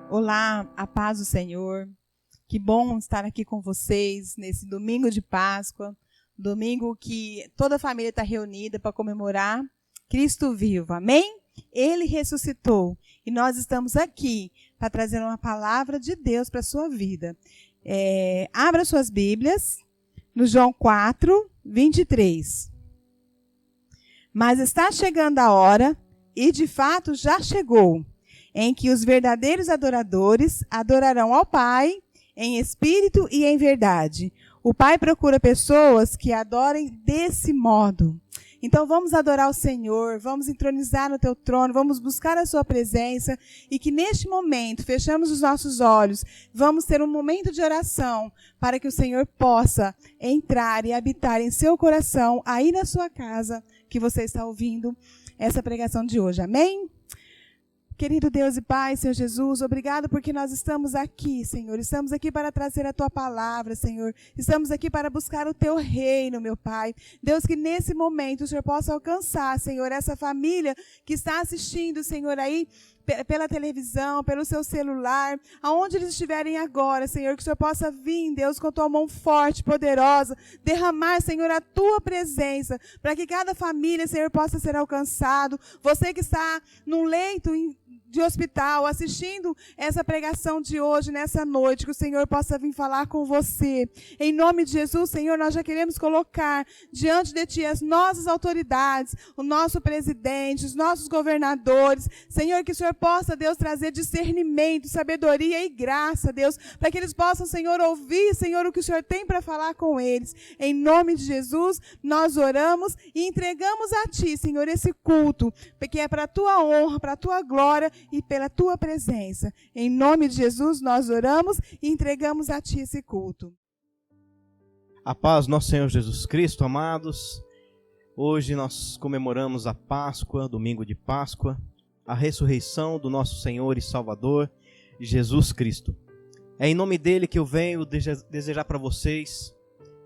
Olá, a paz do Senhor. Que bom estar aqui com vocês nesse domingo de Páscoa, domingo que toda a família está reunida para comemorar Cristo vivo, amém? Ele ressuscitou e nós estamos aqui para trazer uma palavra de Deus para a sua vida. Abra suas Bíblias no João 4, 23. Mas está chegando a hora, e de fato já chegou, em que os verdadeiros adoradores adorarão ao Pai em espírito e em verdade. O Pai procura pessoas que adorem desse modo. Então vamos adorar o Senhor, vamos entronizar no teu trono, vamos buscar a sua presença e que neste momento fechamos os nossos olhos, vamos ter um momento de oração para que o Senhor possa entrar e habitar em seu coração, aí na sua casa, que você está ouvindo essa pregação de hoje. Amém? Querido Deus e Pai, Senhor Jesus, obrigado porque nós estamos aqui, Senhor. Estamos aqui para trazer a Tua palavra, Senhor. Estamos aqui para buscar o Teu reino, meu Pai. Deus, que nesse momento o Senhor possa alcançar, Senhor, essa família que está assistindo, Senhor, aí pela televisão, pelo seu celular, aonde eles estiverem agora, Senhor, que o Senhor possa vir, Deus, com a Tua mão forte, poderosa, derramar, Senhor, a Tua presença, para que cada família, Senhor, possa ser alcançado. Você que está num leito de hospital, assistindo essa pregação de hoje, nessa noite, que o Senhor possa vir falar com você. Em nome de Jesus, Senhor, nós já queremos colocar diante de Ti as nossas autoridades, o nosso presidente, os nossos governadores. Senhor, que o Senhor possa, Deus, trazer discernimento, sabedoria e graça, Deus, para que eles possam, Senhor, ouvir, Senhor, o que o Senhor tem para falar com eles. Em nome de Jesus, nós oramos e entregamos a Ti, Senhor, esse culto, porque é para a Tua honra, para a Tua glória e pela Tua presença. Em nome de Jesus, nós oramos e entregamos a Ti esse culto. A paz, nosso Senhor Jesus Cristo, amados. Hoje nós comemoramos a Páscoa, domingo de Páscoa, a ressurreição do nosso Senhor e Salvador, Jesus Cristo. É em nome dele que eu venho desejar para vocês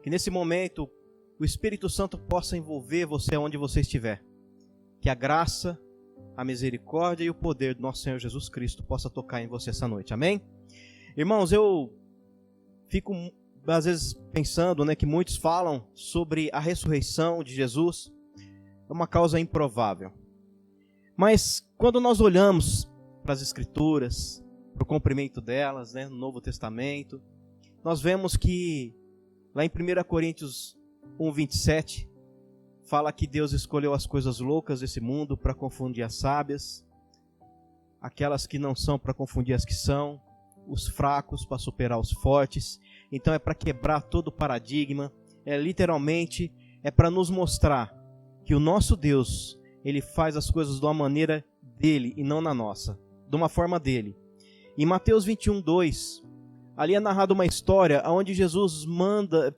que nesse momento o Espírito Santo possa envolver você onde você estiver. Que a graça, a misericórdia e o poder do nosso Senhor Jesus Cristo possa tocar em você essa noite, amém? Irmãos, eu fico às vezes pensando, que muitos falam sobre a ressurreição de Jesus, é uma causa improvável. Mas quando nós olhamos para as Escrituras, para o cumprimento delas, no Novo Testamento, nós vemos que lá em 1 Coríntios 1:27, fala que Deus escolheu as coisas loucas desse mundo para confundir as sábias, aquelas que não são para confundir as que são, os fracos para superar os fortes. Então é para quebrar todo o paradigma, literalmente é para nos mostrar que o nosso Deus, Ele faz as coisas de uma maneira dele e não na nossa, de uma forma dele. Em Mateus 21:2, ali é narrada uma história onde Jesus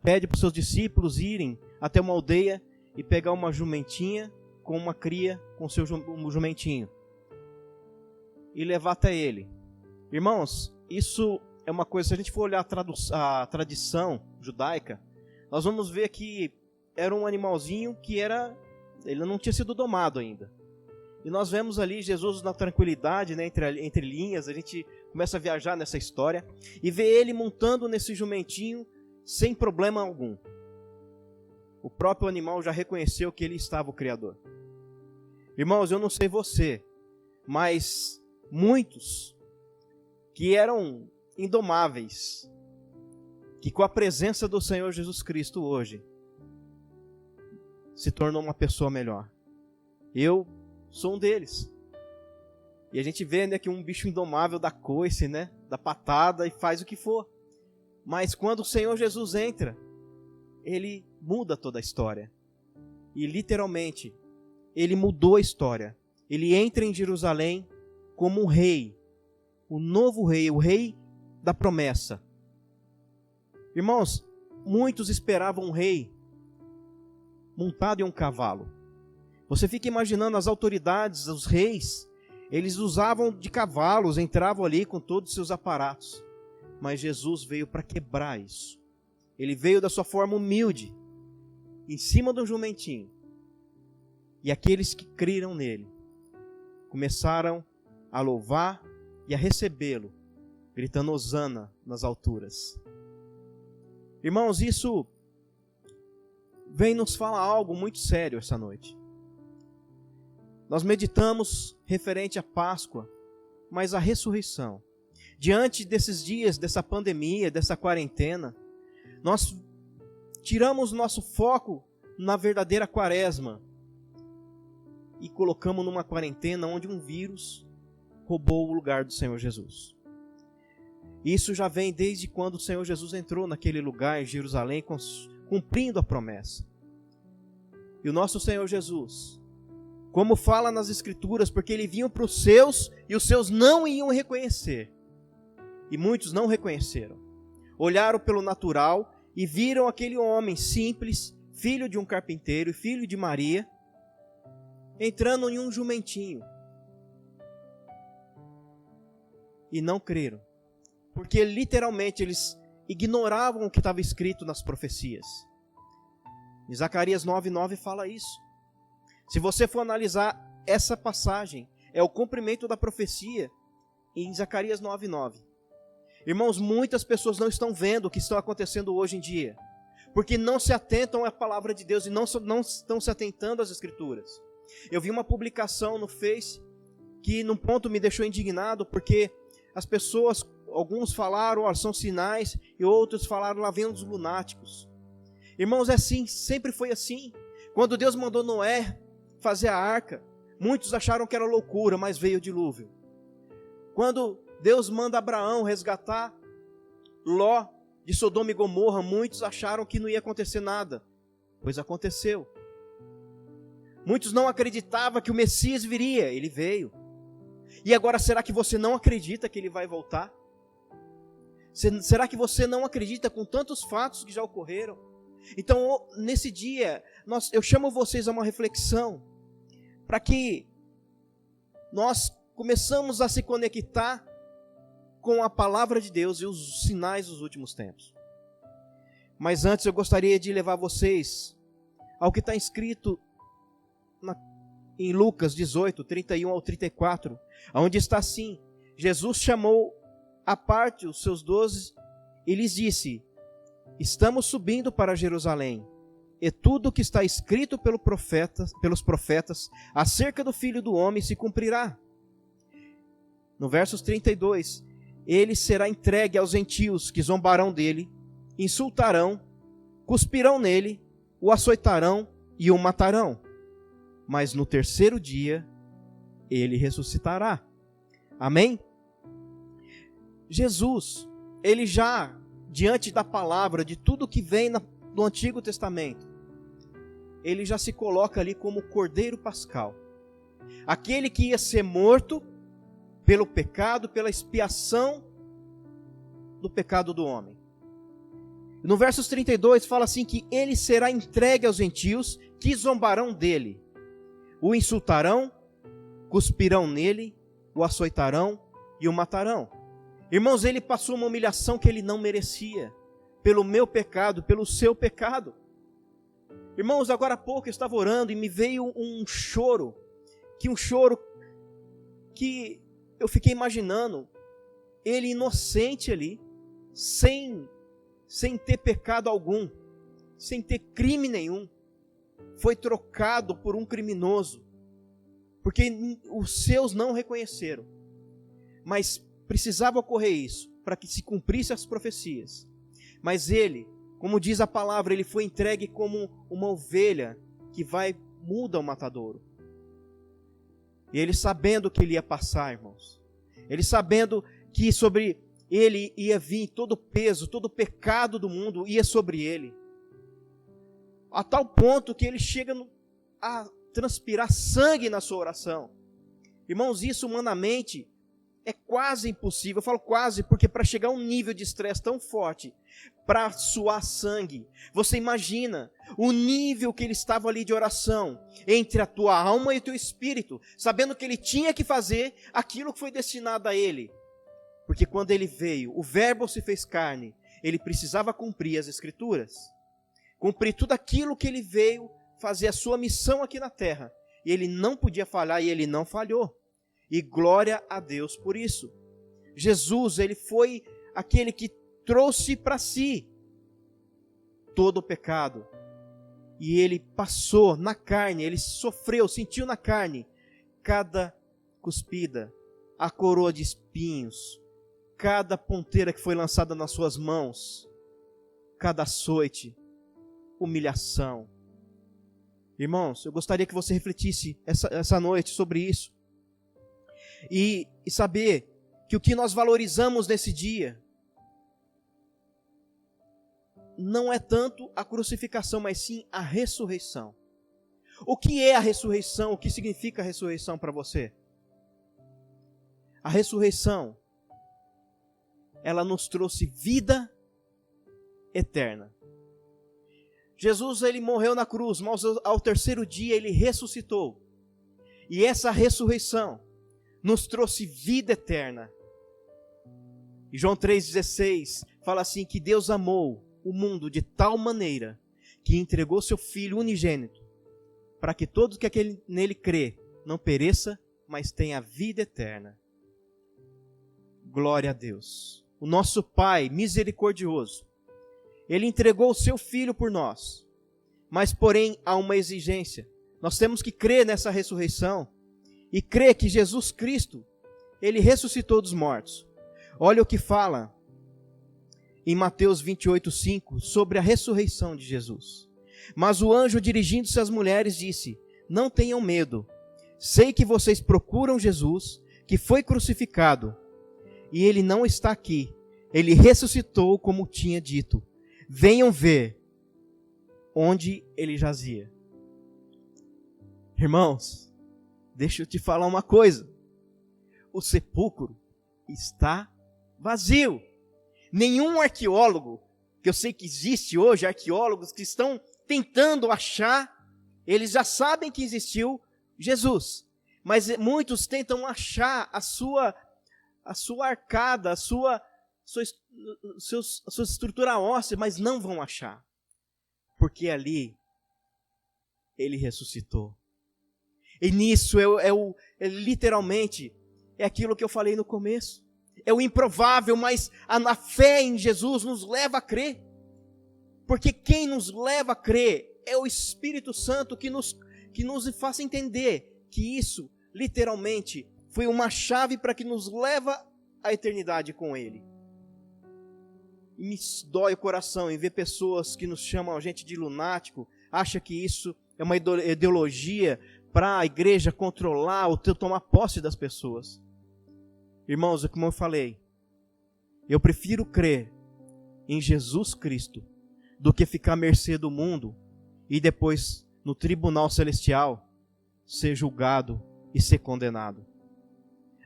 pede para os seus discípulos irem até uma aldeia e pegar uma jumentinha com uma cria, com seu jumentinho, e levar até ele. Irmãos, isso é uma coisa, se a gente for olhar a tradição judaica, nós vamos ver que era um animalzinho que ele não tinha sido domado ainda. E nós vemos ali Jesus na tranquilidade, entre linhas, a gente começa a viajar nessa história, e vê ele montando nesse jumentinho sem problema algum. O próprio animal já reconheceu que ele estava o Criador. Irmãos, eu não sei você, mas muitos que eram indomáveis, que com a presença do Senhor Jesus Cristo hoje, se tornou uma pessoa melhor. Eu sou um deles. E a gente vê que um bicho indomável dá coice, dá patada e faz o que for. Mas quando o Senhor Jesus entra, Ele muda toda a história. E literalmente, Ele mudou a história. Ele entra em Jerusalém como um rei, o novo rei, o rei da promessa. Irmãos, muitos esperavam um rei montado em um cavalo. Você fica imaginando as autoridades, os reis, eles usavam de cavalos, entravam ali com todos os seus aparatos. Mas Jesus veio para quebrar isso. Ele veio da sua forma humilde, em cima do jumentinho. E aqueles que creram nele começaram a louvar e a recebê-lo gritando hosana nas alturas. Irmãos, isso vem nos falar algo muito sério essa noite. Nós meditamos referente à Páscoa, mas a ressurreição. Diante desses dias, dessa pandemia, dessa quarentena, nós tiramos nosso foco na verdadeira quaresma e colocamos numa quarentena onde um vírus roubou o lugar do Senhor Jesus. Isso já vem desde quando o Senhor Jesus entrou naquele lugar em Jerusalém, cumprindo a promessa. E o nosso Senhor Jesus, como fala nas Escrituras, porque ele vinha para os seus e os seus não iam reconhecer. E muitos não reconheceram. Olharam pelo natural e viram aquele homem simples, filho de um carpinteiro e filho de Maria, entrando em um jumentinho. E não creram. Porque literalmente eles ignoravam o que estava escrito nas profecias. Em Zacarias 9:9 fala isso. Se você for analisar essa passagem, é o cumprimento da profecia em Zacarias 9:9. Irmãos, muitas pessoas não estão vendo o que está acontecendo hoje em dia, porque não se atentam à palavra de Deus e não estão se atentando às Escrituras. Eu vi uma publicação no Face que num ponto me deixou indignado, porque as pessoas, alguns falaram, são sinais, e outros falaram, lá vem os lunáticos. Irmãos, é assim, sempre foi assim. Quando Deus mandou Noé fazer a arca, muitos acharam que era loucura, mas veio o dilúvio. Quando Deus manda Abraão resgatar Ló de Sodoma e Gomorra, muitos acharam que não ia acontecer nada, pois aconteceu. Muitos não acreditavam que o Messias viria, ele veio. E agora, será que você não acredita que ele vai voltar? Será que você não acredita com tantos fatos que já ocorreram? Então, nesse dia, eu chamo vocês a uma reflexão, para que nós começamos a se conectar com a palavra de Deus e os sinais dos últimos tempos. Mas antes eu gostaria de levar vocês ao que está escrito em Lucas 18, 31 ao 34, onde está assim: Jesus chamou à parte os seus 12 e lhes disse: estamos subindo para Jerusalém, e tudo o que está escrito pelos profetas acerca do Filho do Homem se cumprirá. No versos 32, ele será entregue aos gentios que zombarão dele, insultarão, cuspirão nele, o açoitarão e o matarão. Mas no terceiro dia, ele ressuscitará. Amém? Jesus, ele já, diante da palavra, de tudo que vem do Antigo Testamento, ele já se coloca ali como o Cordeiro Pascal. Aquele que ia ser morto pelo pecado, pela expiação do pecado do homem. No versos 32 fala assim que ele será entregue aos gentios que zombarão dele. O insultarão, cuspirão nele, o açoitarão e o matarão. Irmãos, ele passou uma humilhação que ele não merecia, pelo meu pecado, pelo seu pecado. Irmãos, agora há pouco eu estava orando e me veio um choro que eu fiquei imaginando, ele inocente ali, sem ter pecado algum, sem ter crime nenhum, foi trocado por um criminoso, porque os seus não reconheceram, mas precisava ocorrer isso, para que se cumprisse as profecias. Mas ele, como diz a palavra, ele foi entregue como uma ovelha que muda o matadouro. E ele sabendo que ele ia passar, irmãos, ele sabendo que sobre ele ia vir todo o peso, todo o pecado do mundo ia sobre ele, a tal ponto que ele chega a transpirar sangue na sua oração. Irmãos, isso humanamente é quase impossível. Eu falo quase porque para chegar a um nível de estresse tão forte, para suar sangue, você imagina o nível que ele estava ali de oração, entre a tua alma e o teu espírito, sabendo que ele tinha que fazer aquilo que foi destinado a ele. Porque quando ele veio, o verbo se fez carne, ele precisava cumprir as Escrituras, cumprir tudo aquilo que ele veio fazer, a sua missão aqui na terra, e ele não podia falhar, e ele não falhou, e glória a Deus por isso. Jesus, ele foi aquele que trouxe para si todo o pecado. E ele passou na carne, ele sofreu, sentiu na carne cada cuspida, a coroa de espinhos, cada ponteira que foi lançada nas suas mãos, cada açoite, humilhação. Irmãos, eu gostaria que você refletisse essa noite sobre isso. E saber que o que nós valorizamos nesse dia não é tanto a crucificação, mas sim a ressurreição. O que é a ressurreição? O que significa a ressurreição para você? A ressurreição, ela nos trouxe vida eterna. Jesus, ele morreu na cruz, mas ao terceiro dia ele ressuscitou. E essa ressurreição nos trouxe vida eterna. E João 3,16 fala assim, que Deus amou o mundo de tal maneira que entregou seu Filho unigênito, para que todo que nele crê não pereça, mas tenha vida eterna. Glória a Deus. O nosso Pai misericordioso, Ele entregou o seu Filho por nós, mas porém há uma exigência. Nós temos que crer nessa ressurreição e crer que Jesus Cristo, Ele ressuscitou dos mortos. Olha o que fala em Mateus 28:5, sobre a ressurreição de Jesus. Mas o anjo, dirigindo-se às mulheres, disse: não tenham medo, sei que vocês procuram Jesus, que foi crucificado, e ele não está aqui, ele ressuscitou como tinha dito. Venham ver onde ele jazia. Irmãos, deixa eu te falar uma coisa, o sepulcro está vazio. Nenhum arqueólogo, que eu sei que existe hoje, arqueólogos que estão tentando achar, eles já sabem que existiu Jesus, mas muitos tentam achar a sua arcada, a sua estrutura óssea, mas não vão achar, porque ali ele ressuscitou. E nisso literalmente é aquilo que eu falei no começo. É o improvável, mas a fé em Jesus nos leva a crer. Porque quem nos leva a crer é o Espírito Santo que nos faz entender que isso, literalmente, foi uma chave para que nos leva à eternidade com Ele. E me dói o coração em ver pessoas que nos chamam a gente de lunático, acha que isso é uma ideologia para a igreja controlar ou tomar posse das pessoas. Irmãos, como eu falei, eu prefiro crer em Jesus Cristo do que ficar à mercê do mundo e depois, no tribunal celestial, ser julgado e ser condenado.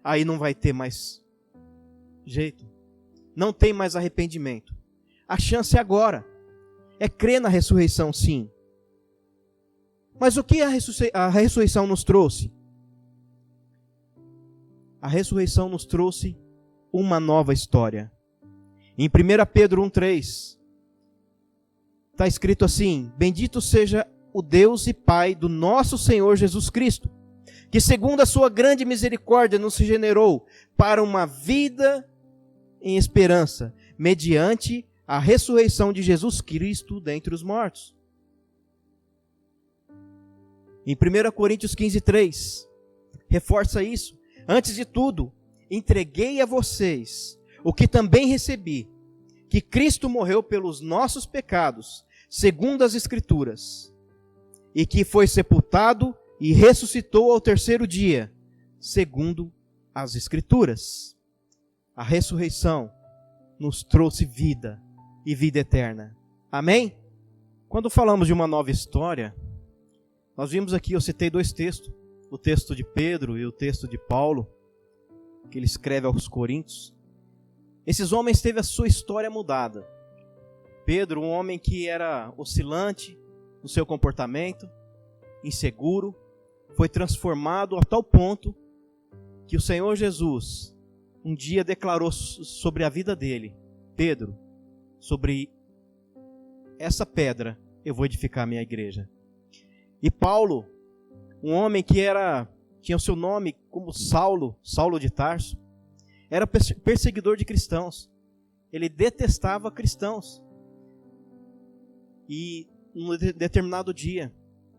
Aí não vai ter mais jeito. Não tem mais arrependimento. A chance é agora. É crer na ressurreição, sim. Mas o que a ressurreição nos trouxe? A ressurreição nos trouxe uma nova história. Em 1 Pedro 1,3 está escrito assim: bendito seja o Deus e Pai do nosso Senhor Jesus Cristo, que segundo a sua grande misericórdia nos regenerou para uma vida em esperança, mediante a ressurreição de Jesus Cristo dentre os mortos. Em 1 Coríntios 15:3, reforça isso. Antes de tudo, entreguei a vocês o que também recebi, que Cristo morreu pelos nossos pecados, segundo as Escrituras, e que foi sepultado e ressuscitou ao terceiro dia, segundo as Escrituras. A ressurreição nos trouxe vida e vida eterna. Amém? Quando falamos de uma nova história, nós vimos aqui, eu citei dois textos, o texto de Pedro e o texto de Paulo, que ele escreve aos Coríntios. Esses homens teve a sua história mudada. Pedro, um homem que era oscilante no seu comportamento, inseguro, foi transformado a tal ponto que o Senhor Jesus um dia declarou sobre a vida dele: Pedro, sobre essa pedra eu vou edificar a minha igreja. E Paulo, um homem que tinha o seu nome como Saulo de Tarso, era perseguidor de cristãos. Ele detestava cristãos. E num determinado dia,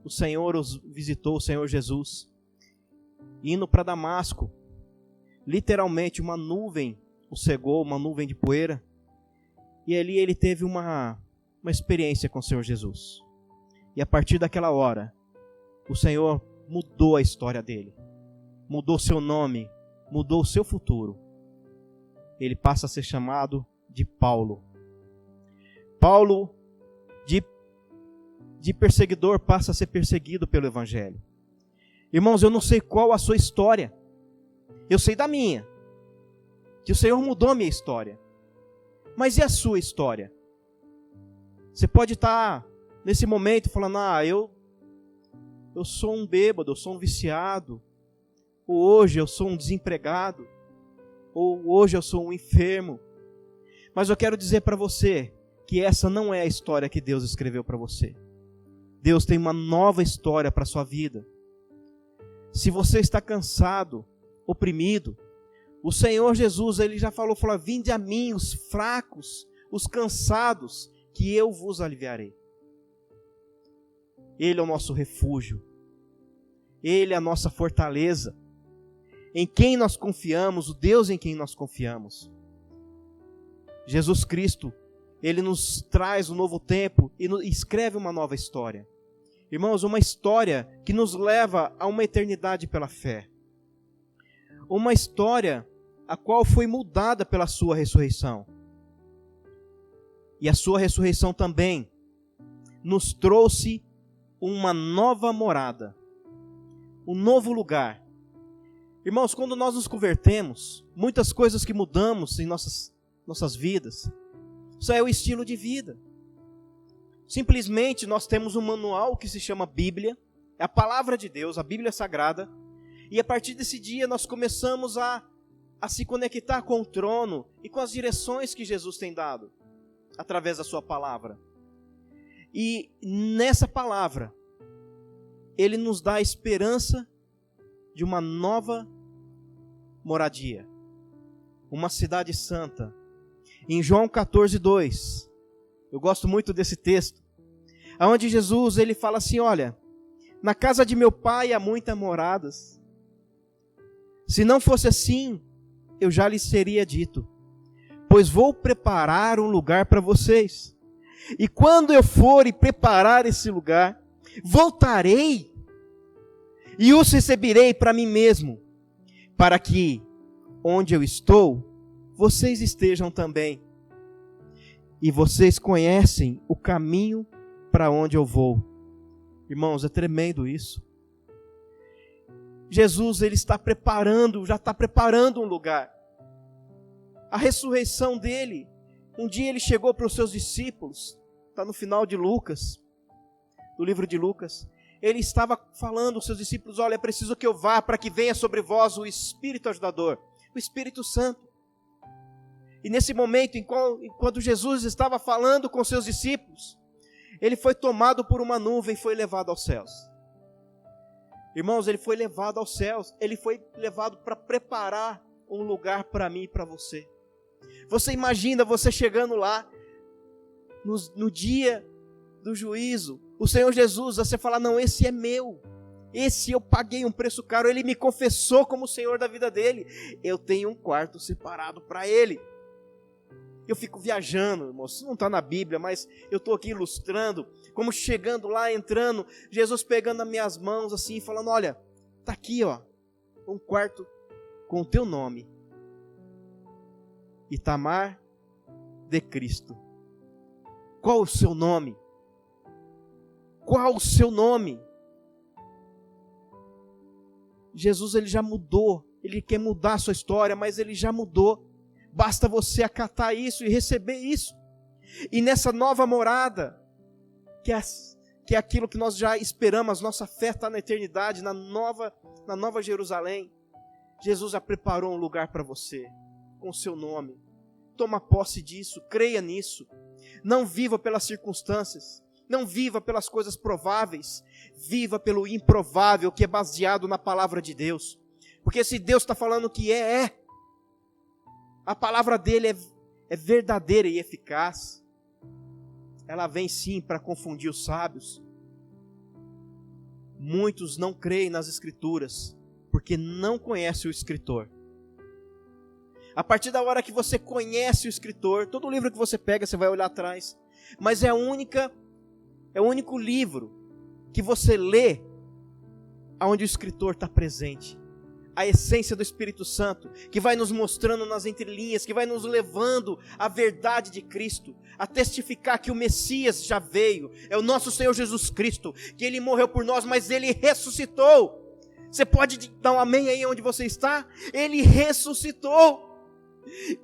o Senhor os visitou, o Senhor Jesus, indo para Damasco. Literalmente uma nuvem o cegou, uma nuvem de poeira. E ali ele teve uma experiência com o Senhor Jesus. E a partir daquela hora, o Senhor mudou a história dele. Mudou seu nome, mudou o seu futuro. Ele passa a ser chamado de Paulo. Paulo, de perseguidor, passa a ser perseguido pelo Evangelho. Irmãos, eu não sei qual a sua história. Eu sei da minha. Que o Senhor mudou a minha história. Mas e a sua história? Você pode estar nesse momento falando, eu sou um bêbado, eu sou um viciado. Ou hoje eu sou um desempregado. Ou hoje eu sou um enfermo. Mas eu quero dizer para você que essa não é a história que Deus escreveu para você. Deus tem uma nova história para a sua vida. Se você está cansado, oprimido, o Senhor Jesus, Ele já falou, vinde a mim os fracos, os cansados, que eu vos aliviarei. Ele é o nosso refúgio. Ele é a nossa fortaleza. Em quem nós confiamos, o Deus em quem nós confiamos. Jesus Cristo, Ele nos traz um novo tempo e escreve uma nova história. Irmãos, uma história que nos leva a uma eternidade pela fé. Uma história a qual foi mudada pela sua ressurreição. E a sua ressurreição também nos trouxe uma nova morada, um novo lugar. Irmãos, quando nós nos convertemos, muitas coisas que mudamos em nossas vidas, isso é o estilo de vida. Simplesmente nós temos um manual que se chama Bíblia, é a palavra de Deus, a Bíblia Sagrada, e a partir desse dia nós começamos a se conectar com o trono e com as direções que Jesus tem dado, através da sua palavra. E nessa palavra, Ele nos dá a esperança de uma nova moradia, uma cidade santa. Em João 14:2, eu gosto muito desse texto, onde Jesus ele fala assim, olha, na casa de meu pai há muitas moradas. Se não fosse assim, eu já lhes teria dito, pois vou preparar um lugar para vocês. E quando eu for e preparar esse lugar, voltarei e os receberei para mim mesmo, para que, onde eu estou, vocês estejam também. E vocês conhecem o caminho para onde eu vou. Irmãos, é tremendo isso. Jesus, Ele já está preparando um lugar. A ressurreição dele, um dia Ele chegou para os seus discípulos, está no final de Lucas, do livro de Lucas, Ele estava falando aos seus discípulos, olha, é preciso que eu vá para que venha sobre vós o Espírito ajudador, o Espírito Santo. E nesse momento, enquanto Jesus estava falando com seus discípulos, Ele foi tomado por uma nuvem e foi levado aos céus. Irmãos, Ele foi levado aos céus, Ele foi levado para preparar um lugar para mim e para você. Você imagina você chegando lá, no dia do juízo, o Senhor Jesus, você falar, não, esse é meu, esse eu paguei um preço caro, Ele me confessou como o Senhor da vida dele, eu tenho um quarto separado para Ele. Eu fico viajando, irmão, isso não está na Bíblia, mas eu estou aqui ilustrando, como chegando lá, entrando, Jesus pegando as minhas mãos assim, e falando, olha, está aqui, ó, um quarto com o teu nome, Itamar de Cristo. Qual o seu nome? Qual o seu nome? Jesus, Ele já mudou, Ele quer mudar a sua história, mas Ele já mudou. Basta você acatar isso e receber isso. E nessa nova morada, que é aquilo que nós já esperamos, nossa fé está na eternidade, na nova Jerusalém. Jesus já preparou um lugar para você, com o seu nome. Toma posse disso, creia nisso. Não viva pelas circunstâncias, não viva pelas coisas prováveis, viva pelo improvável, que é baseado na palavra de Deus. Porque se Deus está falando que é. A palavra dele é verdadeira e eficaz. Ela vem sim para confundir os sábios. Muitos não creem nas Escrituras, porque não conhecem o Escritor. A partir da hora que você conhece o Escritor, todo livro que você pega, você vai olhar atrás, mas é o único livro que você lê onde o Escritor está presente. A essência do Espírito Santo, que vai nos mostrando nas entrelinhas, que vai nos levando à verdade de Cristo, a testificar que o Messias já veio, é o nosso Senhor Jesus Cristo, que Ele morreu por nós, mas Ele ressuscitou. Você pode dar um amém aí onde você está? Ele ressuscitou.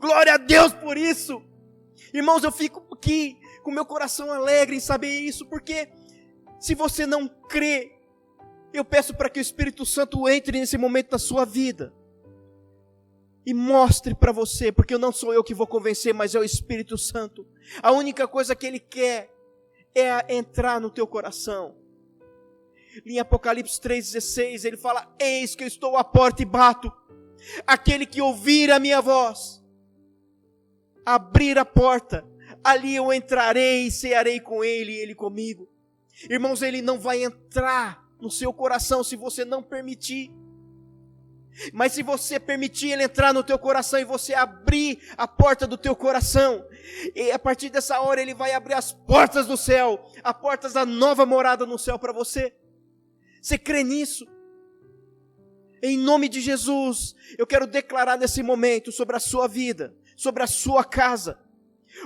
Glória a Deus por isso. Irmãos, eu fico aqui com meu coração alegre em saber isso, porque se você não crê, eu peço para que o Espírito Santo entre nesse momento da sua vida e mostre para você, porque não sou eu que vou convencer, mas é o Espírito Santo. A única coisa que Ele quer é entrar no teu coração. Em Apocalipse 3,16, Ele fala: eis que eu estou à porta e bato. Aquele que ouvir a minha voz, abrir a porta, ali eu entrarei e cearei com Ele e Ele comigo. Irmãos, Ele não vai entrar no seu coração se você não permitir. Mas se você permitir Ele entrar no teu coração e você abrir a porta do teu coração, e a partir dessa hora Ele vai abrir as portas do céu, as portas da nova morada no céu para você. Você crê nisso? Em nome de Jesus, eu quero declarar nesse momento sobre a sua vida, sobre a sua casa,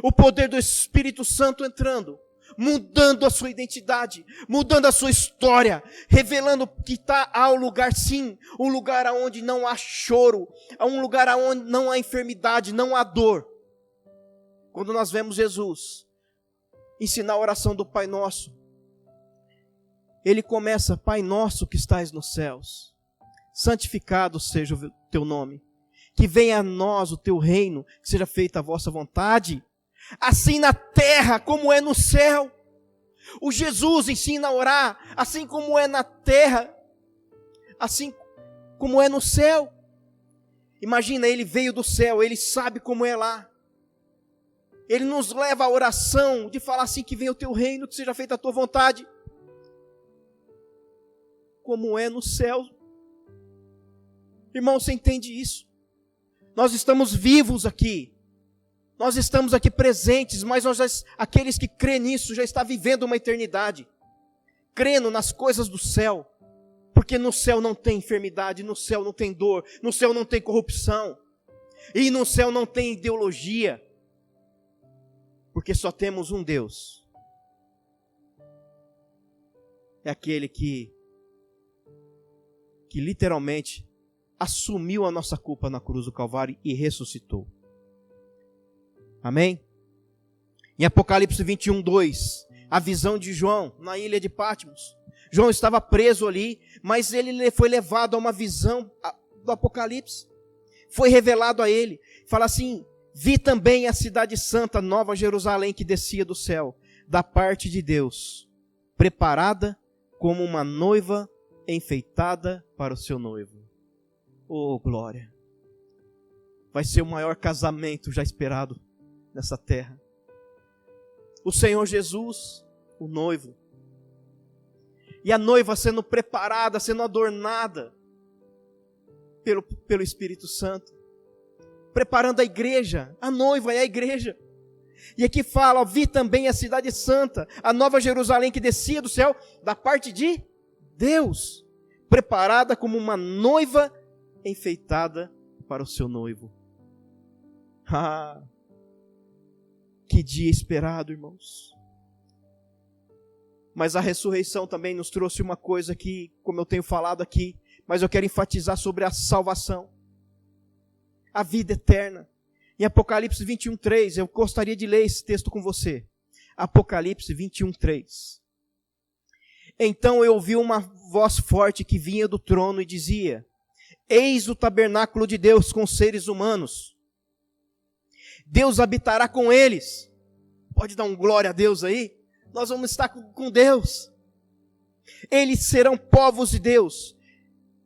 o poder do Espírito Santo entrando, mudando a sua identidade, mudando a sua história, revelando que há um lugar sim, um lugar onde não há choro, um lugar onde não há enfermidade, não há dor. Quando nós vemos Jesus ensinar a oração do Pai Nosso, Ele começa: Pai Nosso que estais nos céus, santificado seja o teu nome, que venha a nós o teu reino, que seja feita a vossa vontade, assim na terra como é no céu. O Jesus ensina a orar, assim como é na terra, assim como é no céu. Imagina, Ele veio do céu, Ele sabe como é lá. Ele nos leva à oração de falar assim: que venha o teu reino, que seja feita a tua vontade, como é no céu. Irmão, você entende isso? Nós estamos vivos aqui. Nós estamos aqui presentes, mas aqueles que crêem nisso já estão vivendo uma eternidade, crendo nas coisas do céu, porque no céu não tem enfermidade, no céu não tem dor, no céu não tem corrupção, e no céu não tem ideologia, porque só temos um Deus. É aquele que literalmente assumiu a nossa culpa na cruz do Calvário e ressuscitou. Amém? Em Apocalipse 21:2, a visão de João na ilha de Patmos. João estava preso ali, mas ele foi levado a uma visão do Apocalipse. Foi revelado a ele. Fala assim: vi também a cidade santa, Nova Jerusalém, que descia do céu, da parte de Deus, preparada como uma noiva enfeitada para o seu noivo. Oh, glória! Vai ser o maior casamento já esperado nessa terra. O Senhor Jesus, o noivo, e a noiva sendo preparada, sendo adornada pelo Espírito Santo, preparando a igreja. A noiva é a igreja. E aqui fala: vi também a cidade santa, a Nova Jerusalém, que descia do céu, da parte de Deus, preparada como uma noiva enfeitada para o seu noivo. Ah, que dia esperado, irmãos. Mas a ressurreição também nos trouxe uma coisa que, como eu tenho falado aqui, mas eu quero enfatizar sobre a salvação, a vida eterna. Em Apocalipse 21:3, eu gostaria de ler esse texto com você. Apocalipse 21:3. Então eu ouvi uma voz forte que vinha do trono e dizia: eis o tabernáculo de Deus com seres humanos. Deus habitará com eles. Pode dar um glória a Deus aí? Nós vamos estar com Deus. Eles serão povos de Deus.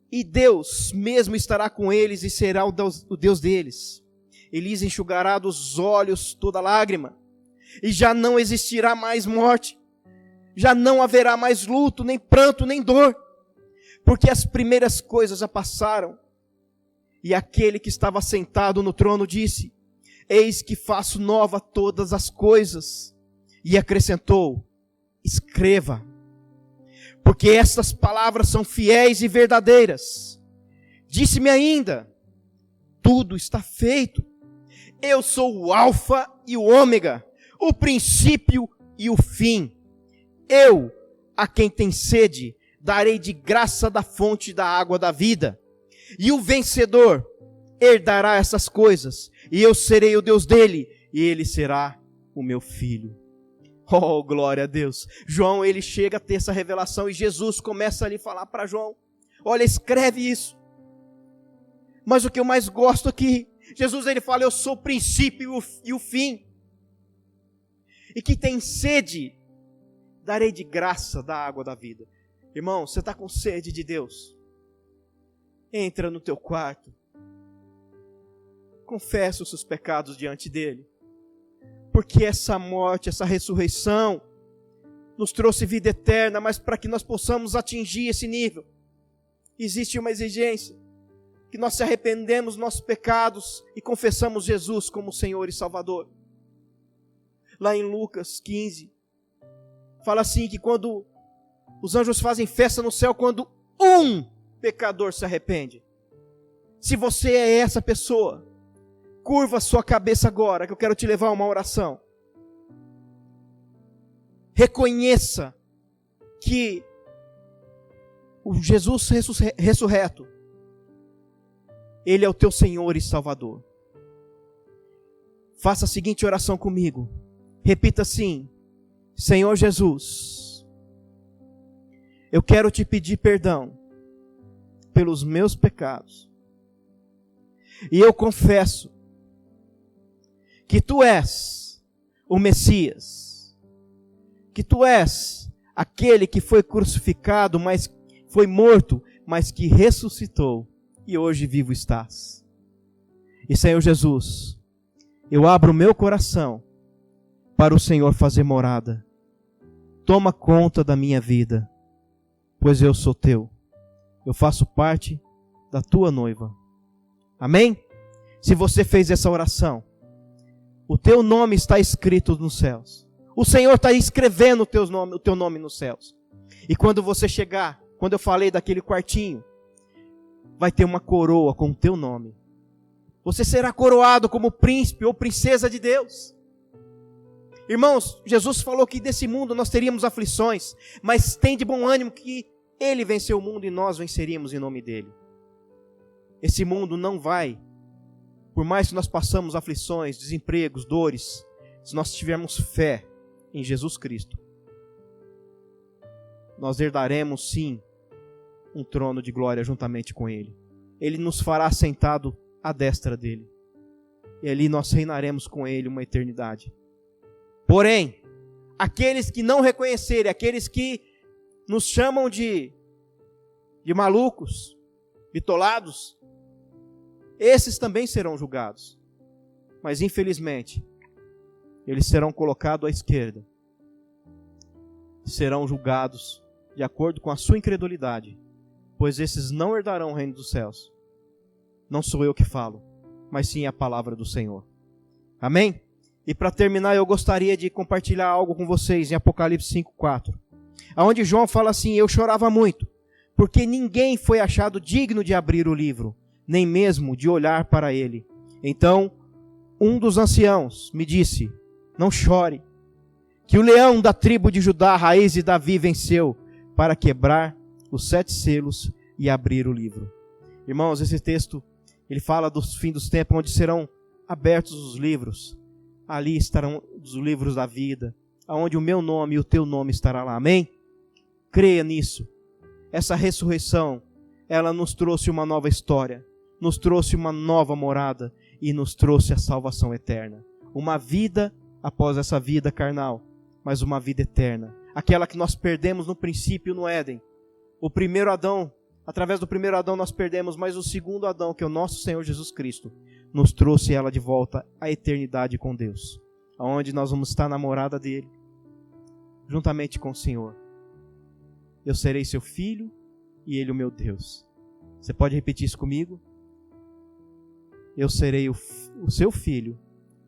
E Deus mesmo estará com eles e será o Deus deles. e lhes enxugará dos olhos toda lágrima, e já não existirá mais morte, já não haverá mais luto, nem pranto, nem dor, porque as primeiras coisas já passaram. E aquele que estava sentado no trono disse: eis que faço nova todas as coisas. E acrescentou: escreva, porque estas palavras são fiéis e verdadeiras. Disse-me ainda: tudo está feito. Eu sou o Alfa e o Ômega, o princípio e o fim. Eu, a quem tem sede, darei de graça da fonte da água da vida. E o vencedor herdará essas coisas, e eu serei o Deus dele, e ele será o meu filho. Oh, glória a Deus! João, ele chega a ter essa revelação, e Jesus começa ali a falar para João: olha, escreve isso. Mas o que eu mais gosto aqui, Jesus ele fala: eu sou o princípio e o fim. E que tem sede, darei de graça da água da vida. Irmão, você está com sede de Deus? Entra no teu quarto, confessa os seus pecados diante dele, porque essa morte, essa ressurreição nos trouxe vida eterna, mas para que nós possamos atingir esse nível, existe uma exigência, que nós se arrependemos dos nossos pecados e confessamos Jesus como Senhor e Salvador. Lá em Lucas 15, fala assim, que quando os anjos fazem festa no céu, quando um pecador se arrepende. Se você é essa pessoa, curva sua cabeça agora, que eu quero te levar a uma oração. Reconheça que o Jesus ressurreto, ele é o teu Senhor e Salvador. Faça a seguinte oração comigo. Repita assim: Senhor Jesus, eu quero te pedir perdão pelos meus pecados. E eu confesso que tu és o Messias, que tu és aquele que foi crucificado, mas foi morto, mas que ressuscitou, e hoje vivo estás. E Senhor Jesus, eu abro o meu coração para o Senhor fazer morada. Toma conta da minha vida, pois eu sou teu. Eu faço parte da tua noiva. Amém? Se você fez essa oração, o teu nome está escrito nos céus. O Senhor está escrevendo o teu nome nos céus. E quando você chegar, quando eu falei daquele quartinho, vai ter uma coroa com o teu nome. Você será coroado como príncipe ou princesa de Deus. Irmãos, Jesus falou que desse mundo nós teríamos aflições, mas tem de bom ânimo que Ele venceu o mundo e nós venceríamos em nome dEle. Esse mundo não vai, por mais que nós passamos aflições, desempregos, dores, se nós tivermos fé em Jesus Cristo, nós herdaremos sim um trono de glória juntamente com Ele. Ele nos fará sentado à destra dEle. E ali nós reinaremos com Ele uma eternidade. Porém, aqueles que não reconhecerem, aqueles que nos chamam de malucos, bitolados, esses também serão julgados. Mas infelizmente, eles serão colocados à esquerda. Serão julgados de acordo com a sua incredulidade, pois esses não herdarão o reino dos céus. Não sou eu que falo, mas sim a palavra do Senhor. Amém? E para terminar, eu gostaria de compartilhar algo com vocês em Apocalipse 5:4, onde João fala assim: eu chorava muito, porque ninguém foi achado digno de abrir o livro, nem mesmo de olhar para ele. Então, um dos anciãos me disse: não chore, que o leão da tribo de Judá, a raiz de Davi, venceu para quebrar os 7 selos e abrir o livro. Irmãos, esse texto, ele fala do fim dos tempos, onde serão abertos os livros. Ali estarão os livros da vida, onde o meu nome e o teu nome estará lá. Amém? Creia nisso. Essa ressurreição, ela nos trouxe uma nova história, nos trouxe uma nova morada e nos trouxe a salvação eterna. Uma vida após essa vida carnal, mas uma vida eterna. Aquela que nós perdemos no princípio no Éden. O primeiro Adão, através do primeiro Adão nós perdemos, mas o segundo Adão, que é o nosso Senhor Jesus Cristo, nos trouxe ela de volta à eternidade com Deus, aonde nós vamos estar na morada dele, juntamente com o Senhor. Eu serei seu filho e ele o meu Deus. Você pode repetir isso comigo? Eu serei o seu filho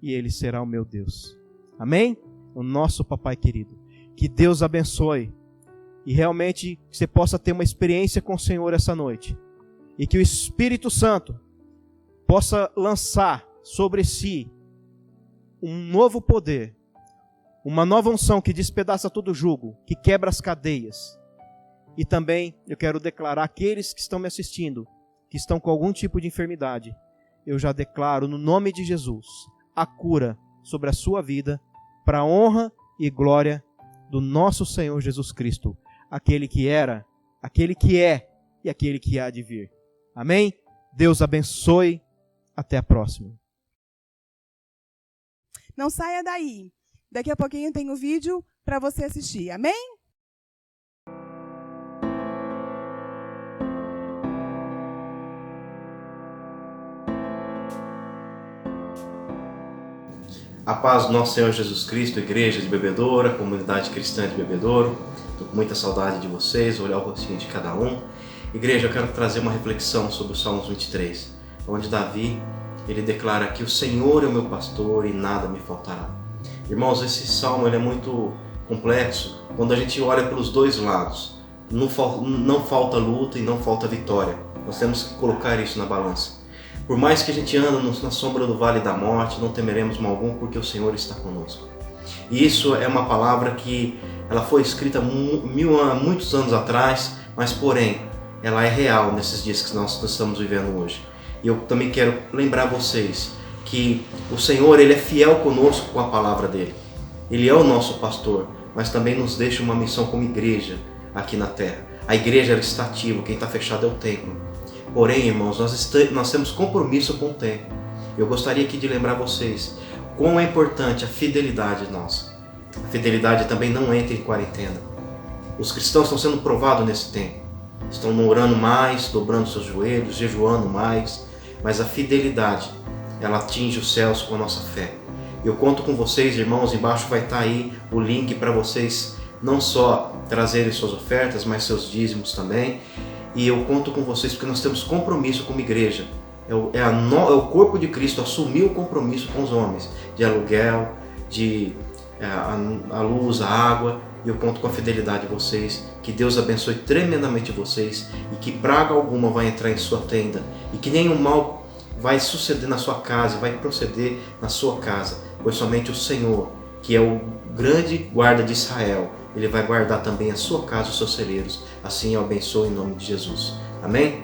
e ele será o meu Deus. Amém? O nosso papai querido. Que Deus abençoe e realmente que você possa ter uma experiência com o Senhor essa noite. E que o Espírito Santo possa lançar sobre si um novo poder, uma nova unção que despedaça todo jugo, que quebra as cadeias. E também eu quero declarar aqueles que estão me assistindo, que estão com algum tipo de enfermidade, eu já declaro no nome de Jesus a cura sobre a sua vida, para a honra e glória do nosso Senhor Jesus Cristo, aquele que era, aquele que é e aquele que há de vir. Amém? Deus abençoe. Até a próxima. Não saia daí. Daqui a pouquinho tem um vídeo para você assistir. Amém? A paz do nosso Senhor Jesus Cristo, igreja de Bebedouro, comunidade cristã de Bebedouro. Estou com muita saudade de vocês, olhar o rostinho de cada um. Igreja, eu quero trazer uma reflexão sobre o Salmos 23, onde Davi, ele declara que o Senhor é o meu pastor e nada me faltará. Irmãos, esse salmo ele é muito complexo quando a gente olha pelos dois lados. Não falta luta e não falta vitória. Nós temos que colocar isso na balança. Por mais que a gente ande na sombra do vale da morte, não temeremos mal algum, porque o Senhor está conosco. E isso é uma palavra que ela foi escrita muitos anos atrás, mas porém, ela é real nesses dias que nós estamos vivendo hoje. E eu também quero lembrar vocês que o Senhor ele é fiel conosco com a palavra dele. Ele é o nosso pastor, mas também nos deixa uma missão como igreja aqui na terra. A igreja ela está ativa, quem está fechado é o templo. Porém, irmãos, nós temos compromisso com o tempo. Eu gostaria aqui de lembrar vocês quão é importante a fidelidade nossa. A fidelidade também não entra em quarentena. Os cristãos estão sendo provados nesse tempo. Estão orando mais, dobrando seus joelhos, jejuando mais. Mas a fidelidade, ela atinge os céus com a nossa fé. Eu conto com vocês, irmãos, embaixo vai estar aí o link para vocês não só trazerem suas ofertas, mas seus dízimos também. E eu conto com vocês porque nós temos compromisso como igreja. É o corpo de Cristo assumir o compromisso com os homens, de aluguel, de a luz, a água. E eu conto com a fidelidade de vocês. Que Deus abençoe tremendamente vocês e que praga alguma vai entrar em sua tenda e que nenhum mal vai suceder na sua casa, vai proceder na sua casa, pois somente o Senhor, que é o grande guarda de Israel, ele vai guardar também a sua casa, os seus celeiros. Assim eu abençoo em nome de Jesus. Amém?